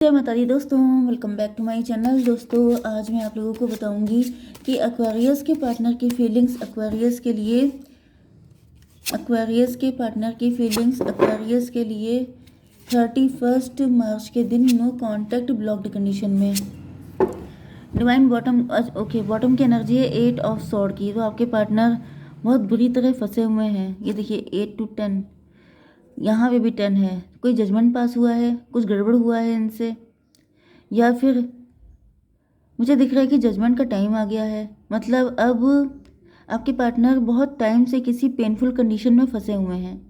जय माता दी दोस्तों, welcome back to my channel. दोस्तों आज मैं आप लोगों को बताऊंगी कि एक्वेरियस के पार्टनर की फीलिंग्स एक्वेरियस के लिए 31 मार्च के दिन नो कांटेक्ट ब्लॉक्ड कंडीशन में। डिवाइन बॉटम, ओके, बॉटम की एनर्जी है 8 ऑफ सॉर्ड की। तो आपके पार्टनर बहुत बुरी तरह फंसे हुए हैं। ये देखिए 8 to 10, यहाँ पे भी 10 है। कोई जजमेंट पास हुआ है, कुछ गड़बड़ हुआ है इनसे, या फिर मुझे दिख रहा है कि जजमेंट का टाइम आ गया है। मतलब अब आपके पार्टनर बहुत टाइम से किसी पेनफुल कंडीशन में फंसे हुए हैं।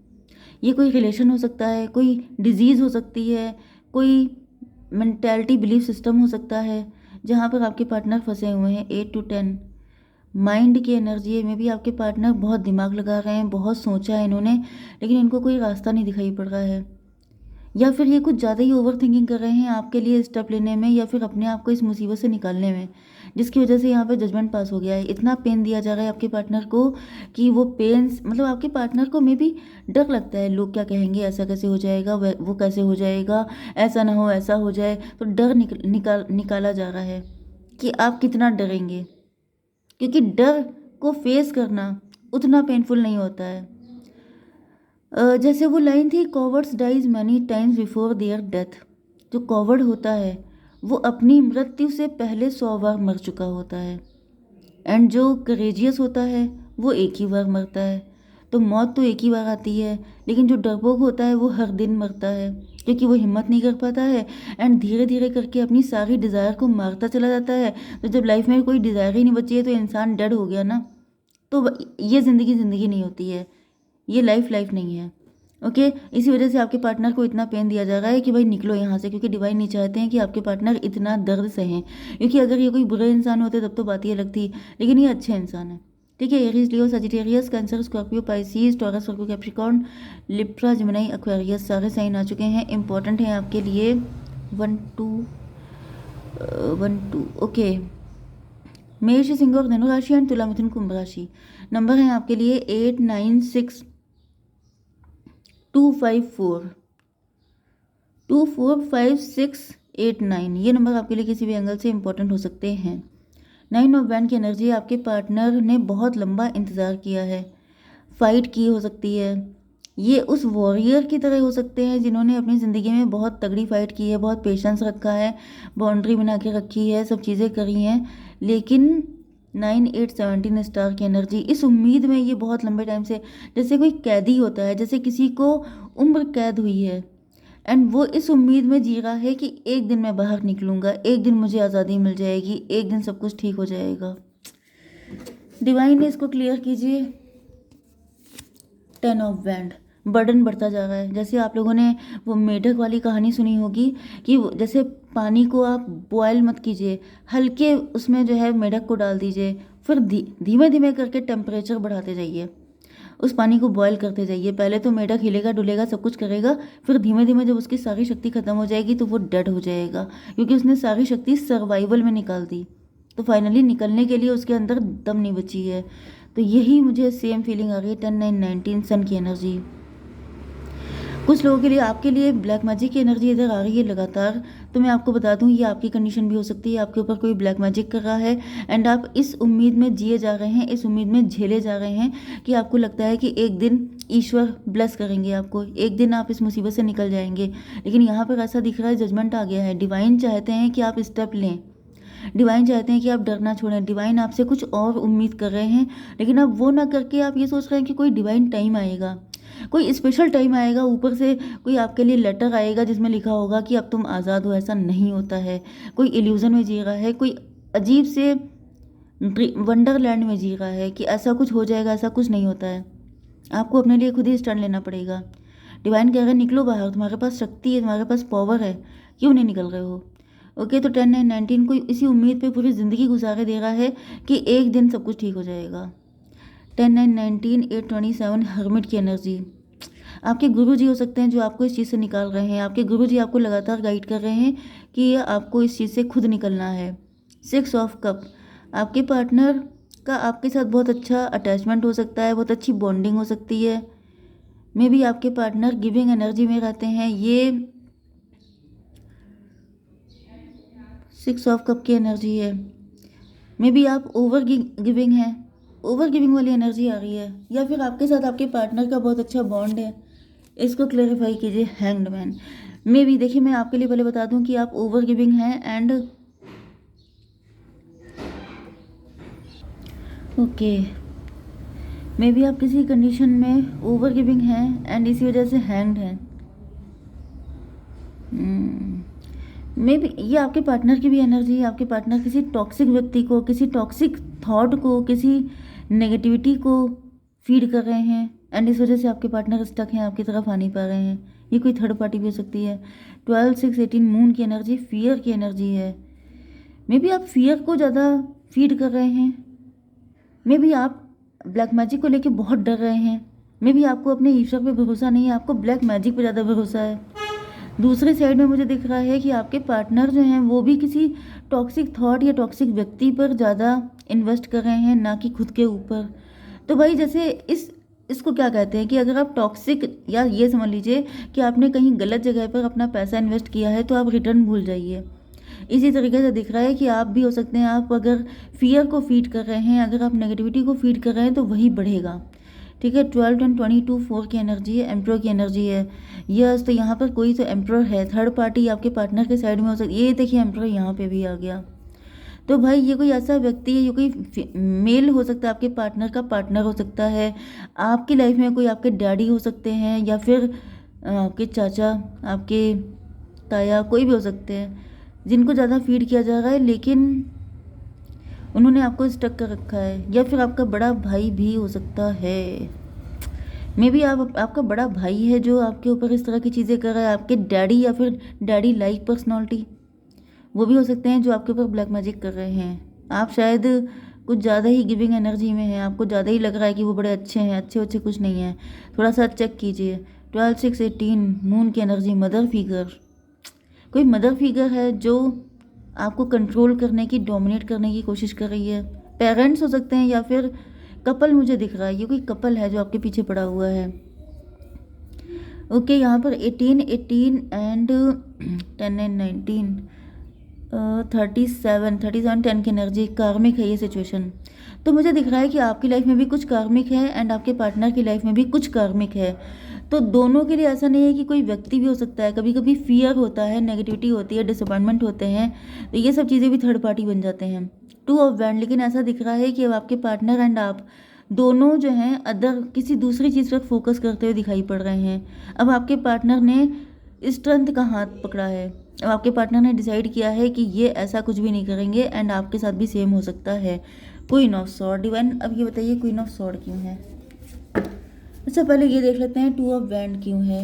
ये कोई रिलेशन हो सकता है, कोई डिजीज़ हो सकती है, कोई मेंटालिटी बिलीफ सिस्टम हो सकता है जहाँ पर आपके पार्टनर फंसे हुए हैं। 8 to 10 माइंड की एनर्जी में भी आपके पार्टनर बहुत दिमाग लगा रहे हैं, बहुत सोचा है इन्होंने, लेकिन इनको कोई रास्ता नहीं दिखाई पड़ रहा है। या फिर ये कुछ ज़्यादा ही ओवर थिंकिंग कर रहे हैं आपके लिए स्टेप लेने में, या फिर अपने आप को इस मुसीबत से निकालने में, जिसकी वजह से यहाँ पे जजमेंट पास हो गया है। इतना पेन दिया जा रहा है आपके पार्टनर को कि वो पेन, मतलब आपके पार्टनर को मे भी डर लगता है, लोग क्या कहेंगे, ऐसा कैसे हो जाएगा, वो कैसे हो जाएगा, ऐसा ना हो ऐसा हो जाए। तो डर निकाला जा रहा है कि आप कितना डरेंगे, क्योंकि डर को फेस करना उतना पेनफुल नहीं होता है। जैसे वो लाइन थी, cowards dies many times before their death. जो कॉवर्ड होता है वो अपनी मृत्यु से पहले 100 बार मर चुका होता है, एंड जो करेजियस होता है वो एक ही बार मरता है। तो मौत तो एक ही बार आती है, लेकिन जो डरपोक होता है वो हर दिन मरता है, क्योंकि वो हिम्मत नहीं कर पाता है एंड धीरे धीरे करके अपनी सारी डिज़ायर को मारता चला जाता है। तो जब लाइफ में कोई डिज़ायर ही नहीं बची है तो इंसान डेड हो गया ना। तो ये ज़िंदगी नहीं होती है, ये लाइफ नहीं है। ओके, इसी वजह से आपके पार्टनर को इतना पेन दिया जा रहा है कि भाई निकलो यहाँ से, क्योंकि डिवाइन नहीं चाहते हैं कि आपके पार्टनर इतना दर्द सहें। क्योंकि अगर ये कोई बुरे इंसान होते तब तो बात ही अलग थी, लेकिन ये अच्छे इंसान है। ठीक है, Aries, Leo, Sagittarius, Cancer, Scorpio, Pisces, Taurus, Virgo, Capricorn, Libra, Gemini, Aquarius, सारे साइन आ चुके हैं। इंपॉर्टेंट है आपके लिए 1 2 ओके, मेष, सिंह और धनु राशि एंड तुला, मिथुन, कुंभ राशि। नंबर है आपके लिए 8 9 6 2 5 4 2 4 5 6 8 9। ये नंबर आपके लिए किसी भी एंगल से इंपॉर्टेंट हो सकते हैं। 9 ऑफ वैंड की एनर्जी, आपके पार्टनर ने बहुत लंबा इंतज़ार किया है, फाइट की हो सकती है। ये उस वॉरियर की तरह हो सकते हैं जिन्होंने अपनी ज़िंदगी में बहुत तगड़ी फाइट की है, बहुत पेशेंस रखा है, बाउंड्री बना के रखी है, सब चीज़ें करी हैं। लेकिन 9 8 17 स्टार की एनर्जी, इस उम्मीद में ये बहुत लंबे टाइम से, जैसे कोई कैदी होता है, जैसे किसी को उम्र कैद हुई है एंड वो इस उम्मीद में जी रहा है कि एक दिन मैं बाहर निकलूंगा, एक दिन मुझे आज़ादी मिल जाएगी, एक दिन सब कुछ ठीक हो जाएगा। डिवाइन ने इसको क्लियर कीजिए। 10 ऑफ वैंड, बर्डन बढ़ता जा रहा है। जैसे आप लोगों ने वो मेढक वाली कहानी सुनी होगी कि जैसे पानी को आप बॉयल मत कीजिए, हल्के उसमें जो है मेढक को डाल दीजिए, फिर धीमे धीमे करके टेम्परेचर बढ़ाते जाइए, उस पानी को बॉयल करते जाइए। पहले तो मेढक हिलेगा डुलेगा सब कुछ करेगा, फिर धीमे धीमे जब उसकी सारी शक्ति खत्म हो जाएगी तो वो डेड हो जाएगा, क्योंकि उसने सारी शक्ति सर्वाइवल में निकाल दी। तो फाइनली निकलने के लिए उसके अंदर दम नहीं बची है। तो यही मुझे सेम फीलिंग आ रही है। 10 9 19 सन की एनर्जी कुछ लोगों के लिए, आपके लिए ब्लैक मैजिक की एनर्जी इधर आ रही है लगातार। तो मैं आपको बता दूं, ये आपकी कंडीशन भी हो सकती है, आपके ऊपर कोई ब्लैक मैजिक कर रहा है एंड आप इस उम्मीद में जिए जा रहे हैं, इस उम्मीद में झेले जा रहे हैं कि आपको लगता है कि एक दिन ईश्वर ब्लेस करेंगे आपको, एक दिन आप इस मुसीबत से निकल जाएंगे। लेकिन यहाँ पर ऐसा दिख रहा है, जजमेंट आ गया है। डिवाइन चाहते हैं कि आप स्टेप लें, डिवाइन चाहते हैं कि आप डरना छोड़ें। डिवाइन आपसे कुछ और उम्मीद कर रहे हैं, लेकिन आप वो ना करके आप ये सोच रहे हैं कि कोई डिवाइन टाइम आएगा, कोई स्पेशल टाइम आएगा, ऊपर से कोई आपके लिए लेटर आएगा जिसमें लिखा होगा कि अब तुम आज़ाद हो। ऐसा नहीं होता है। कोई इल्यूजन में जी रहा है, कोई अजीब से वंडरलैंड में जी रहा है कि ऐसा कुछ हो जाएगा। ऐसा कुछ नहीं होता है। आपको अपने लिए खुद ही स्टैंड लेना पड़ेगा। डिवाइन कह रहे हैं निकलो बाहर, तुम्हारे पास शक्ति है, तुम्हारे पास पावर है, क्यों नहीं निकल रहे हो। ओके, तो 10 9 19 को इसी उम्मीद पे पूरी ज़िंदगी गुजारे दे रहा है कि एक दिन सब कुछ ठीक हो जाएगा। 10 9 19 8 27 हर्मिट की एनर्जी, आपके गुरुजी हो सकते हैं जो आपको इस चीज़ से निकाल रहे हैं। आपके गुरुजी आपको लगातार गाइड कर रहे हैं कि आपको इस चीज़ से खुद निकलना है। 6 ऑफ कप, आपके पार्टनर का आपके साथ बहुत अच्छा अटैचमेंट हो सकता है, बहुत अच्छी बॉन्डिंग हो सकती है। मे बी आपके पार्टनर गिविंग एनर्जी में रहते हैं। ये 6 ऑफ कप की एनर्जी है। मे बी आप ओवर गिविंग हैं, ओवर गिविंग वाली एनर्जी आ रही है, या फिर आपके साथ आपके पार्टनर का बहुत अच्छा बॉन्ड है, इसको क्लेरिफाई कीजिए। Hanged man. मे बी देखिए, मैं आपके लिए पहले बता दूं कि आप ओवर गिविंग हैं एंड ओके, मे बी आप किसी कंडीशन में ओवर गिविंग हैं एंड इसी वजह से हैंग्ड हैं। मे बी ये आपके पार्टनर की भी एनर्जी है। आपके पार्टनर किसी टॉक्सिक व्यक्ति को, किसी टॉक्सिक थॉट को, किसी नेगेटिविटी को फीड कर रहे हैं एंड इस वजह से आपके पार्टनर स्टक हैं, आपकी तरफ आ नहीं पा रहे हैं। ये कोई थर्ड पार्टी भी हो सकती है। 12 6 18 मून की एनर्जी फियर की एनर्जी है। मे बी आप फियर को ज़्यादा फीड कर रहे हैं। मे बी आप ब्लैक मैजिक को लेके बहुत डर रहे हैं। मे बी आपको अपने ईश्वर पे भरोसा नहीं है, आपको ब्लैक मैजिक पे ज़्यादा भरोसा है। दूसरे साइड में मुझे दिख रहा है कि आपके पार्टनर जो हैं वो भी किसी टॉक्सिक थॉट या टॉक्सिक व्यक्ति पर ज़्यादा इन्वेस्ट कर रहे हैं, ना कि खुद के ऊपर। तो भाई जैसे इसको क्या कहते हैं कि अगर आप टॉक्सिक, या ये समझ लीजिए कि आपने कहीं गलत जगह पर अपना पैसा इन्वेस्ट किया है तो आप रिटर्न भूल जाइए। इसी तरीके से दिख रहा है कि आप भी हो सकते हैं, आप अगर फियर को फीड कर रहे हैं, अगर आप नेगेटिविटी को फीड कर रहे हैं तो वही बढ़ेगा। ठीक है। 12 एंड 22 4 की एनर्जी है, एम्प्रोर की एनर्जी है। यस, तो यहाँ पर कोई तो एम्प्रोर है, थर्ड पार्टी आपके पार्टनर के साइड में हो सकती है। ये देखिए एम्प्रोर यहाँ पे भी आ गया। तो भाई ये कोई ऐसा व्यक्ति है, ये कोई मेल हो सकता है, आपके पार्टनर का पार्टनर हो सकता है, आपकी लाइफ में कोई आपके डैडी हो सकते हैं, या फिर आपके चाचा, आपके ताया, कोई भी हो सकते हैं जिनको ज़्यादा फीड किया जा रहा है, लेकिन उन्होंने आपको स्टक कर रखा है। या फिर आपका बड़ा भाई भी हो सकता है। मे बी आपका बड़ा भाई है जो आपके ऊपर इस तरह की चीज़ें कर रहा है। आपके डैडी या फिर डैडी लाइक पर्सनालिटी, वो भी हो सकते हैं जो आपके ऊपर ब्लैक मैजिक कर रहे हैं। आप शायद कुछ ज़्यादा ही गिविंग एनर्जी में हैं, आपको ज़्यादा ही लग रहा है कि वो बड़े अच्छे हैं। अच्छे अच्छे कुछ नहीं है, थोड़ा सा चेक कीजिए। 12 6 18 मून की एनर्जी, मदर फिगर। कोई मदर फिगर है जो आपको कंट्रोल करने की, डोमिनेट करने की कोशिश कर रही है। पेरेंट्स हो सकते हैं या फिर कपल मुझे दिख रहा है, ये कोई कपल है जो आपके पीछे पड़ा हुआ है। ओके, यहाँ पर 18 एंड 10 एंड 19 37 10 की एनर्जी, कार्मिक है ये सिचुएशन। तो मुझे दिख रहा है कि आपकी लाइफ में भी कुछ कार्मिक है एंड आपके पार्टनर की लाइफ में भी कुछ कार्मिक है। तो दोनों के लिए ऐसा नहीं है कि कोई व्यक्ति भी हो सकता है, कभी कभी फियर होता है, नेगेटिविटी होती है, डिसअपॉइंटमेंट होते हैं, तो ये सब चीज़ें भी थर्ड पार्टी बन जाते हैं। 2 ऑफ वैंड, लेकिन ऐसा दिख रहा है कि अब आपके पार्टनर एंड आप दोनों जो हैं अदर किसी दूसरी चीज़ पर फोकस करते हुए दिखाई पड़ रहे हैं। अब आपके पार्टनर ने स्ट्रेंथ का हाथ पकड़ा है। अब आपके पार्टनर ने डिसाइड किया है कि ये ऐसा कुछ भी नहीं करेंगे एंड आपके साथ भी सेम हो सकता है। Queen of sword. डिवाइन, अब ये बताइए क्वीन ऑफ सॉर्ड क्यों है? अच्छा, पहले ये देख लेते हैं 2 ऑफ वैंड क्यों है।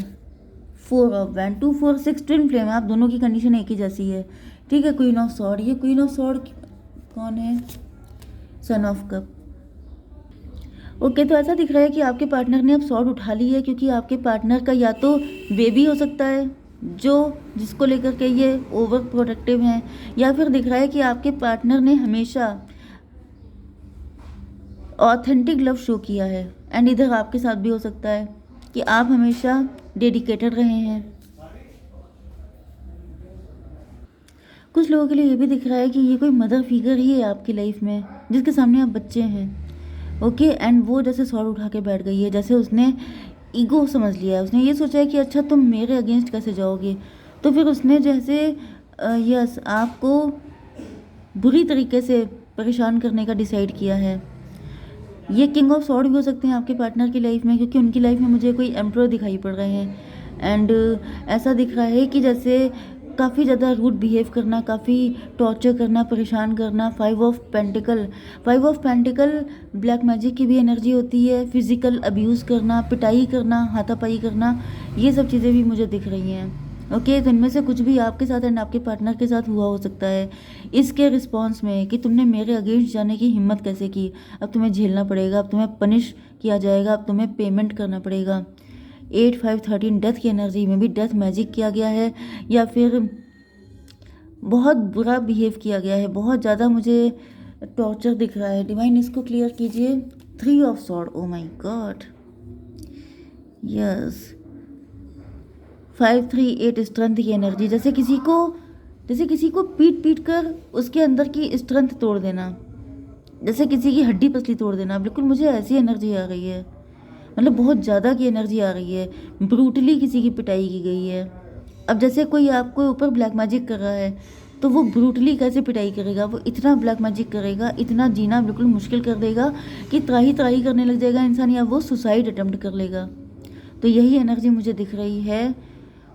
4 ऑफ वैंड, 2 4 6 ट्विन फ्लेम है, आप दोनों की कंडीशन एक ही जैसी है। ठीक है। क्वीन ऑफ सॉर्ड, ये क्वीन ऑफ सॉर्ड कौन है? Son of cup. ओके, तो ऐसा दिख रहा है कि आपके पार्टनर ने अब सॉर्ड उठा ली है, क्योंकि आपके पार्टनर का या तो बेबी हो सकता है जिसको लेकर के ये ओवर प्रोटेक्टिव हैं, या फिर दिख रहा है कि आपके पार्टनर ने हमेशा ऑथेंटिक लव शो किया है एंड इधर आपके साथ भी हो सकता है कि आप हमेशा डेडिकेटेड रहे हैं। कुछ लोगों के लिए ये भी दिख रहा है कि ये कोई मदर फिगर ही है आपकी लाइफ में, जिसके सामने आप बच्चे हैं। ओके, एंड वो जैसे सॉर्ड उठा के बैठ गई है, जैसे उसने ईगो समझ लिया है। उसने ये सोचा है कि अच्छा तुम मेरे अगेंस्ट कैसे जाओगे, तो फिर उसने जैसे यस आपको बुरी तरीके से परेशान करने का डिसाइड किया है। ये किंग ऑफ सॉर्ड भी हो सकते हैं आपके पार्टनर की लाइफ में, क्योंकि उनकी लाइफ में मुझे कोई एम्प्रोर दिखाई पड़ रहे हैं एंड ऐसा दिख रहा है कि जैसे काफ़ी ज़्यादा रूड बिहेव करना, काफ़ी टॉर्चर करना, परेशान करना। 5 of pentacle, 5 of pentacle black magic की भी एनर्जी होती है। फिजिकल अब्यूज़ करना, पिटाई करना, हाथापाई करना, ये सब चीज़ें भी मुझे दिख रही हैं। ओके, तो इनमें से कुछ भी आपके साथ एंड आपके पार्टनर के साथ हुआ हो सकता है। इसके रिस्पॉन्स में कि तुमने मेरे अगेंस्ट जाने की हिम्मत कैसे की, अब तुम्हें झेलना पड़ेगा, अब तुम्हें पनिश किया जाएगा, अब तुम्हें पेमेंट करना पड़ेगा। 8 5 13 डेथ की एनर्जी में भी डेथ मैजिक किया गया है, या फिर बहुत बुरा बिहेव किया गया है, बहुत ज़्यादा मुझे टॉर्चर दिख रहा है। डिवाइन, इसको क्लियर कीजिए। 3 of sword, oh my God, yes. 5 3 8 strength की एनर्जी, जैसे किसी को जैसे किसी को पीट पीट कर उसके अंदर की स्ट्रेंथ तोड़ देना, जैसे किसी की हड्डी पसली तोड़ देना, बिल्कुल मुझे ऐसी एनर्जी आ रही है। मतलब बहुत ज़्यादा की एनर्जी आ रही है, ब्रूटली किसी की पिटाई की गई है। अब जैसे कोई आपको ऊपर ब्लैक मैजिक कर रहा है तो वो ब्रूटली कैसे पिटाई करेगा, वो इतना ब्लैक मैजिक करेगा, इतना जीना बिल्कुल मुश्किल कर देगा कि त्राही त्राही करने लग जाएगा इंसान, या वो सुसाइड अटेम्प्ट कर लेगा। तो यही एनर्जी मुझे दिख रही है।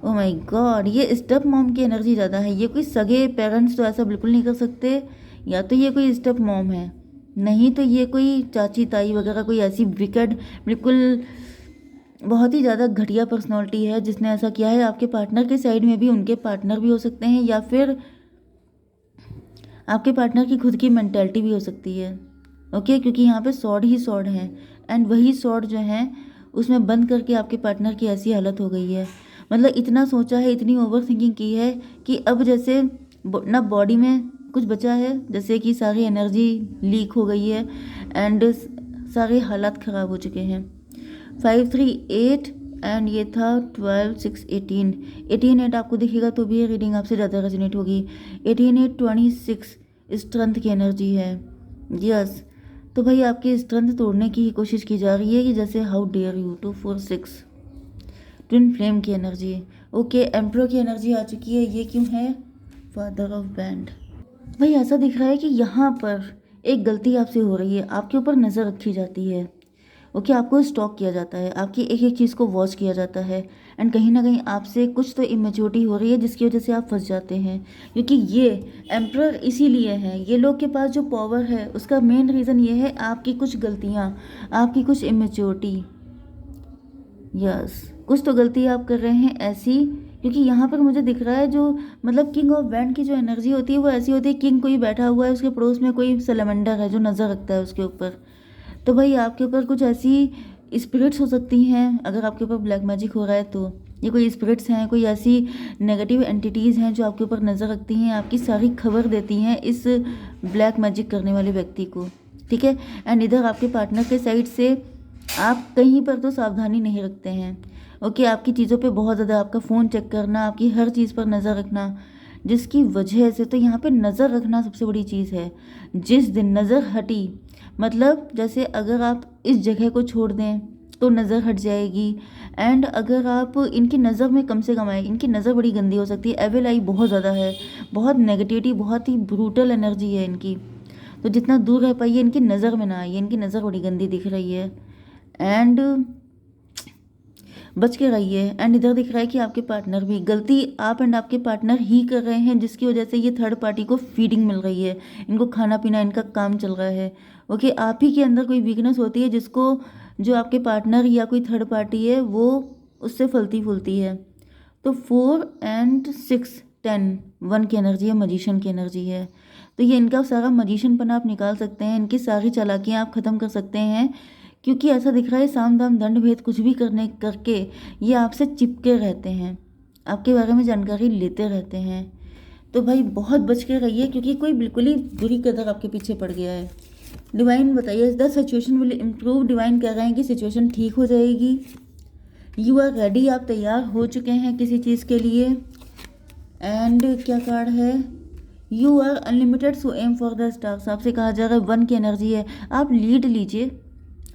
ओह माय गॉड, ये स्टेप मॉम की एनर्जी ज़्यादा है। ये कोई सगे पेरेंट्स तो ऐसा बिल्कुल नहीं कर सकते, या तो ये कोई स्टेप मॉम है, नहीं तो ये कोई चाची ताई वगैरह कोई ऐसी विकेड, बिल्कुल बहुत ही ज़्यादा घटिया पर्सनालिटी है जिसने ऐसा किया है। आपके पार्टनर के साइड में भी उनके पार्टनर भी हो सकते हैं, या फिर आपके पार्टनर की खुद की मेंटेलिटी भी हो सकती है। ओके, क्योंकि यहाँ पे सॉर्ड ही सॉर्ड है, एंड वही सॉर्ड जो है उसमें बंद करके आपके पार्टनर की ऐसी हालत हो गई है। मतलब इतना सोचा है, इतनी ओवर थिंकिंग की है कि अब जैसे ना बॉडी में कुछ बचा है, जैसे कि सारी एनर्जी लीक हो गई है एंड सारे हालात ख़राब हो चुके हैं। 5 3 8 एंड ये था 12 6 18 18 8 आपको दिखेगा तो भी ये रीडिंग आपसे ज़्यादा रेजोनेट होगी। 18 8 26 स्ट्रेंथ की एनर्जी है। यस, तो भाई आपकी स्ट्रेंथ तोड़ने की ही कोशिश की जा रही है कि जैसे how dare you. 2 4 6 twin flame की एनर्जी। ओके, एम्प्रो की एनर्जी आ चुकी है। ये क्यों है? Father of band. भाई ऐसा दिख रहा है कि यहाँ पर एक गलती आपसे हो रही है, आपके ऊपर नज़र रखी जाती है। ओके, आपको स्टॉक किया जाता है, आपकी एक एक चीज़ को वॉच किया जाता है, एंड कहीं ना कहीं आपसे कुछ तो इमेच्योरिटी हो रही है जिसकी वजह से आप फंस जाते हैं। क्योंकि ये एम्प्रर इसीलिए है, ये लोग के पास जो पावर है उसका मेन रीज़न ये है आपकी कुछ गलतियाँ, आपकी कुछ इमेच्योरिटी। यस, कुछ तो गलती आप कर रहे हैं ऐसी, क्योंकि यहाँ पर मुझे दिख रहा है जो मतलब किंग ऑफ बैंड की जो एनर्जी होती है वो ऐसी होती है, किंग कोई बैठा हुआ है, उसके पड़ोस में कोई सलेमेंडर है जो नज़र रखता है उसके ऊपर। तो भाई आपके ऊपर कुछ ऐसी स्पिरिट्स हो सकती हैं, अगर आपके ऊपर ब्लैक मैजिक हो रहा है तो ये कोई स्पिरिट्स हैं, कोई ऐसी नेगेटिव एंटिटीज़ हैं जो आपके ऊपर नज़र रखती हैं, आपकी सारी खबर देती हैं इस ब्लैक मैजिक करने वाले व्यक्ति को। ठीक है, एंड इधर आपके पार्टनर के साइड से आप कहीं पर तो सावधानी नहीं रखते हैं। ओके, आपकी चीज़ों पे बहुत ज़्यादा, आपका फ़ोन चेक करना, आपकी हर चीज़ पर नज़र रखना, जिसकी वजह से तो यहाँ पे नज़र रखना सबसे बड़ी चीज़ है। जिस दिन नज़र हटी, मतलब जैसे अगर आप इस जगह को छोड़ दें तो नज़र हट जाएगी, एंड अगर आप इनकी नज़र में कम से कम आए, इनकी नज़र बड़ी गंदी हो सकती है, एविल आई बहुत ज़्यादा है, बहुत नेगेटिविटी, बहुत ही ब्रूटल एनर्जी है इनकी, तो जितना दूर रह पाइए इनकी नज़र में ना आइए, इनकी नज़र बड़ी गंदी दिख रही है, एंड बच के रहिए। एंड इधर दिख रहा है कि आपके पार्टनर भी, गलती आप एंड आपके पार्टनर ही कर रहे हैं जिसकी वजह से ये थर्ड पार्टी को फीडिंग मिल रही है, इनको खाना पीना, इनका काम चल रहा है। ओके, आप ही के अंदर कोई वीकनेस होती है जिसको जो आपके पार्टनर या कोई थर्ड पार्टी है वो उससे फलती फूलती है। तो 4 एंड 6 10 1 की एनर्जी है, मजिशियन की एनर्जी है। तो ये इनका सारा मजिशियनपन आप निकाल सकते हैं, इनकी सारी चालाकियाँ आप ख़त्म कर सकते हैं, क्योंकि ऐसा दिख रहा है साम दाम दंड भेद कुछ भी करने करके ये आपसे चिपके रहते हैं, आपके बारे में जानकारी लेते रहते हैं। तो भाई बहुत बच के रहिए, क्योंकि कोई बिल्कुल ही बुरी कदर आपके पीछे पड़ गया है। डिवाइन बताइए, the situation will improve. Divine कह रहे हैं कि सिचुएशन ठीक हो जाएगी। यू आर रेडी, आप तैयार हो चुके हैं किसी चीज़ के लिए। एंड क्या कार्ड है? You are unlimited so aim for the stars. आपसे कहा जा रहा है 1 की एनर्जी है, आप लीड लीजिए,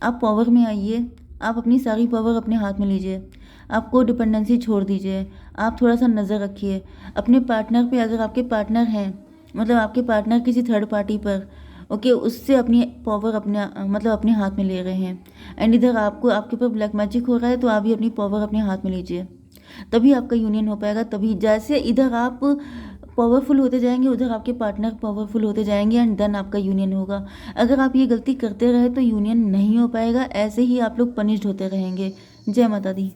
आप पावर में आइए, आप अपनी सारी पावर अपने हाथ में लीजिए, आपको डिपेंडेंसी छोड़ दीजिए, आप थोड़ा सा नज़र रखिए अपने पार्टनर पे। अगर आपके पार्टनर हैं, मतलब आपके पार्टनर किसी थर्ड पार्टी पर, ओके, उससे अपनी पावर अपने मतलब अपने हाथ में ले रहे हैं, एंड इधर आपको आपके ऊपर ब्लैक मैजिक हो रहा है, तो आप भी अपनी पावर अपने हाथ में लीजिए, तभी आपका यूनियन हो पाएगा। तभी जैसे इधर आप पावरफुल होते जाएंगे उधर आपके पार्टनर पावरफुल होते जाएंगे, एंड देन आपका यूनियन होगा। अगर आप ये गलती करते रहे तो यूनियन नहीं हो पाएगा, ऐसे ही आप लोग पनिश्ड होते रहेंगे। जय माता दी।